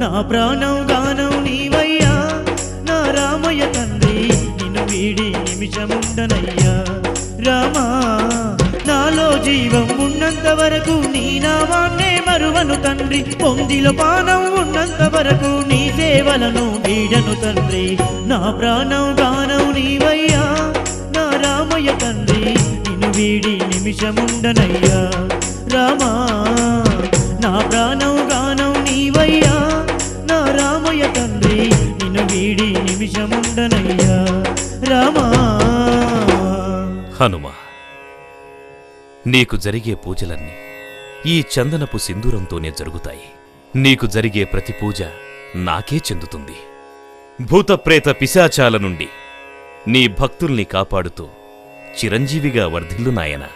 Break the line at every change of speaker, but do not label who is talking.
నా ప్రాణం గానం నీవయ్యా నా రామయ్య తండ్రి నిన్ను వీడి నిమిషముండనయ్యా రామా నాలో జీవం ఉన్నంత వరకు నీ నామాన్నే మరువను తండ్రి పొందిలో పానం ఉన్నంత వరకు నీ సేవలను వీడను తండ్రి నా ప్రాణం గానం నీవయ్యా నా రామయ్య తండ్రి నిన్ను వీడి నిమిషముండనయ్యా రామా నా ప్రాణం గానం నీవయ్యా నా రామయ్య తండ్రి నిన్ను వీడి నిమిషముండనయ్యా రామా
హనుమ నీకు జరిగే పూజలన్నీ ఈ చందనపు సింధూరంతోనే జరుగుతాయి. నీకు జరిగే ప్రతి పూజ నాకే చెందుతుంది. భూతప్రేత పిశాచాల నుండి నీ భక్తుల్ని కాపాడుతూ చిరంజీవిగా వర్ధిల్లు నాయనా.